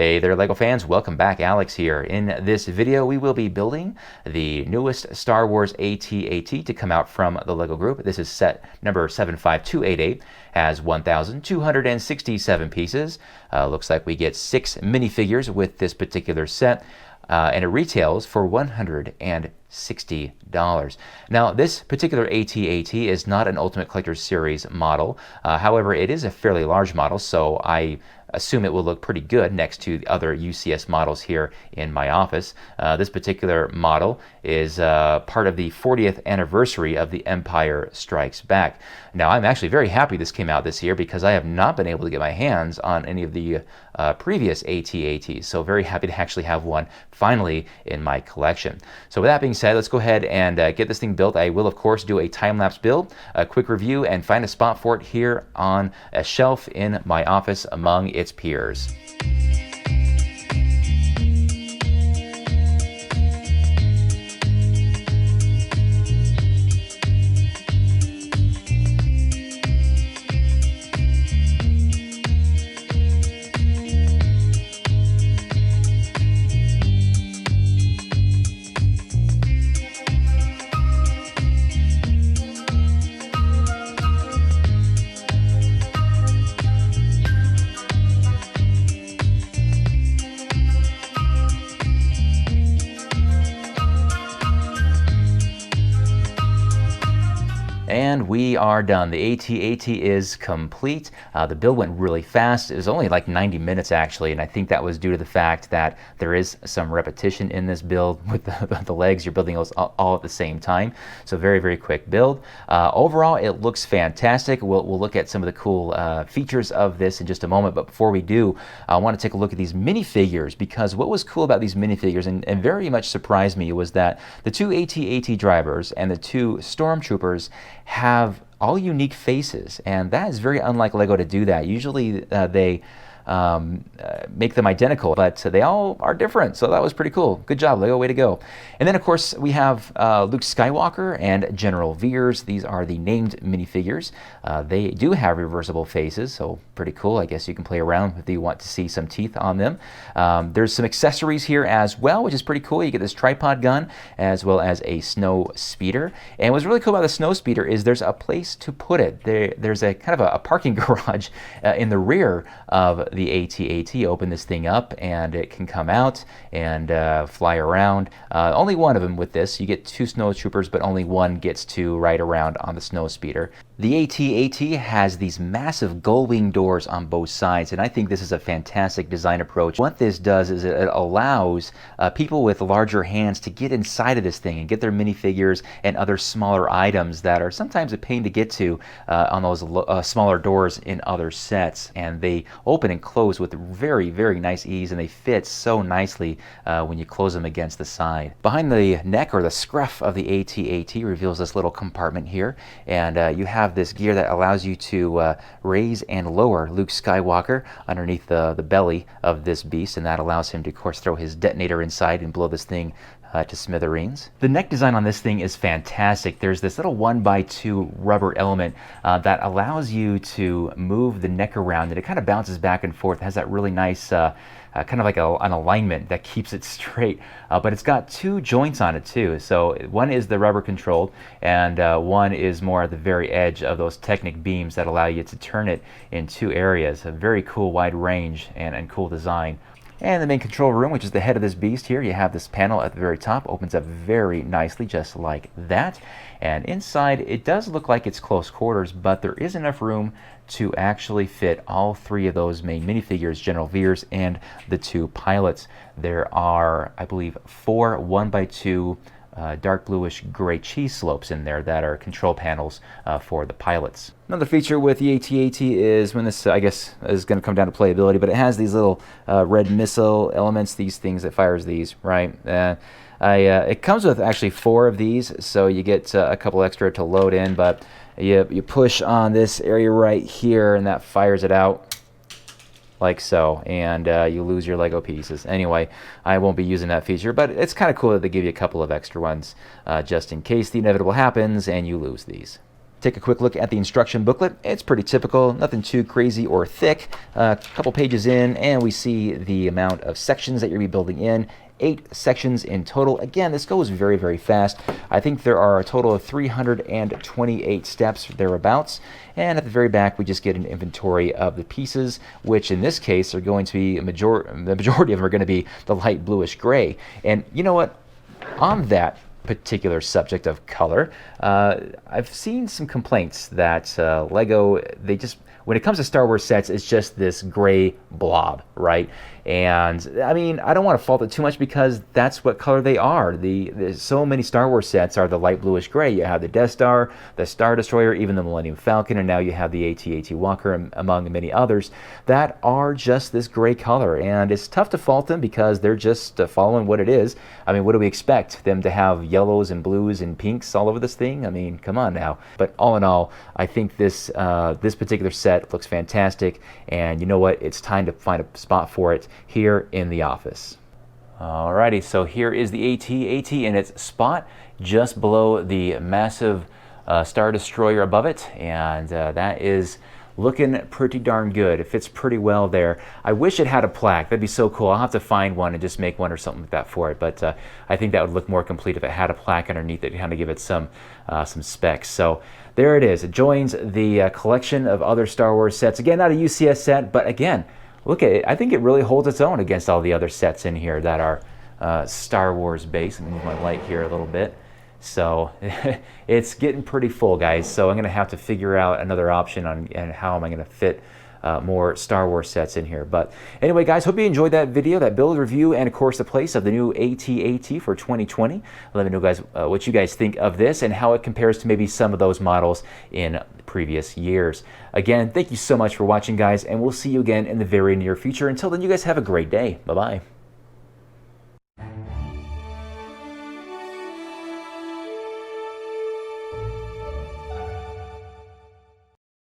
Hey there LEGO fans, welcome back. Alex here. In this video we will be building the newest Star Wars AT-AT to come out from the LEGO group. This is set number 75288, has 1,267 pieces. Looks like we get 6 minifigures with this particular set. And it retails for $160. Now, this particular AT-AT is not an Ultimate Collector's Series model. However, it is a fairly large model, so I assume it will look pretty good next to the other UCS models here in my office. This particular model is part of the 40th anniversary of The Empire Strikes Back. Now, I'm actually very happy this came out this year because I have not been able to get my hands on any of the previous AT-ATs, so very happy to actually have one finally in my collection. So with that being said, let's go ahead and get this thing built. I will, of course, do a time-lapse build, a quick review, and find a spot for it here on a shelf in my office among its peers. And we are done. The AT-AT is complete. The build went really fast. It was only like 90 minutes actually, and I think that was due to the fact that there is some repetition in this build with the legs. You're building those all at the same time. So very, very quick build. Overall, it looks fantastic. We'll look at some of the cool features of this in just a moment, but before we do, I want to take a look at these minifigures, because what was cool about these minifigures and very much surprised me was that the 2 AT-AT drivers and the 2 stormtroopers have all unique faces, and that is very unlike LEGO to do that. Usually they make them identical, but they all are different, so that was pretty cool. Good job, LEGO, way to go. And then of course we have Luke Skywalker and General Veers. These are the named minifigures. They do have reversible faces, so pretty cool. I guess you can play around if you want to see some teeth on them. There's some accessories here as well, which is pretty cool. You get this tripod gun as well as a snow speeder. And what's really cool about the snow speeder is there's a place to put it. There's a kind of a parking garage in the rear of the AT-AT. Open this thing up and it can come out and fly around. Only one of them with this. You get 2 snow troopers, but only one gets to ride around on the snow speeder. The AT-AT has these massive gull-wing doors on both sides, and I think this is a fantastic design approach. What this does is it allows people with larger hands to get inside of this thing and get their minifigures and other smaller items that are sometimes a pain to get to on those smaller doors in other sets. And they open and close with very, very nice ease, and they fit so nicely when you close them against the side. Behind the neck, or the scruff of the AT-AT, reveals this little compartment here, and you have this gear that allows you to raise and lower Luke Skywalker underneath the belly of this beast, and that allows him to, of course, throw his detonator inside and blow this thing to smithereens. The neck design on this thing is fantastic. There's this little 1x2 rubber element that allows you to move the neck around, and it kind of bounces back and forth. It has that really nice kind of like an alignment that keeps it straight, but it's got 2 joints on it too. So one is the rubber controlled, and one is more at the very edge of those Technic beams that allow you to turn it in 2 areas. A very cool wide range and cool design. And the main control room, which is the head of this beast here, you have this panel at the very top, opens up very nicely just like that. And inside it does look like it's close quarters, but there is enough room to actually fit all 3 of those main minifigures, General Veers and the 2 pilots. There are, I believe, 4 1x2 dark bluish gray cheese slopes in there that are control panels for the pilots. Another feature with the AT-AT is, when this, I guess, is going to come down to playability, but it has these little red missile elements, these things that fires these, right? It comes with actually 4 of these, so you get a couple extra to load in, but you push on this area right here and that fires it out like so, and you lose your Lego pieces. Anyway, I won't be using that feature, but it's kind of cool that they give you a couple of extra ones just in case the inevitable happens and you lose these. Take a quick look at the instruction booklet. It's pretty typical, nothing too crazy or thick. A couple pages in, and we see the amount of sections that you're going to be building in. 8 sections in total. Again, this goes very, very fast. I think there are a total of 328 steps thereabouts. And at the very back, we just get an inventory of the pieces, which in this case are going to be the majority of them are going to be the light bluish gray. And you know what? On that particular subject of color, I've seen some complaints that Lego, when it comes to Star Wars sets, it's just this gray blob, right? And I mean, I don't want to fault it too much because that's what color they are. So many Star Wars sets are the light bluish gray. You have the Death Star, the Star Destroyer, even the Millennium Falcon, and now you have the AT-AT Walker, among many others, that are just this gray color. And it's tough to fault them because they're just following what it is. I mean, what do we expect? Them to have yellows and blues and pinks all over this thing? I mean, come on now. But all in all, I think this particular set looks fantastic. And you know what? It's time to find a spot for it here in the office. Alrighty, so here is the AT-AT in its spot just below the massive Star Destroyer above it, and that is looking pretty darn good. It fits pretty well there. I wish it had a plaque. That'd be so cool. I'll have to find one and just make one or something like that for it, but I think that would look more complete if it had a plaque underneath it to kind of give it some specs. So there it is. It joins the collection of other Star Wars sets. Again, not a UCS set, but again, look at it. I think it really holds its own against all the other sets in here that are Star Wars based. Let me move my light here a little bit. So it's getting pretty full, guys. So I'm going to have to figure out another option on and how am I going to fit more Star Wars sets in here. But anyway, guys, hope you enjoyed that video, that build review, and of course the place of the new AT-AT for 2020. Let me know, guys, what you guys think of this and how it compares to maybe some of those models in previous years. Again, thank you so much for watching, guys, and we'll see you again in the very near future. Until then, you guys have a great day. Bye-bye.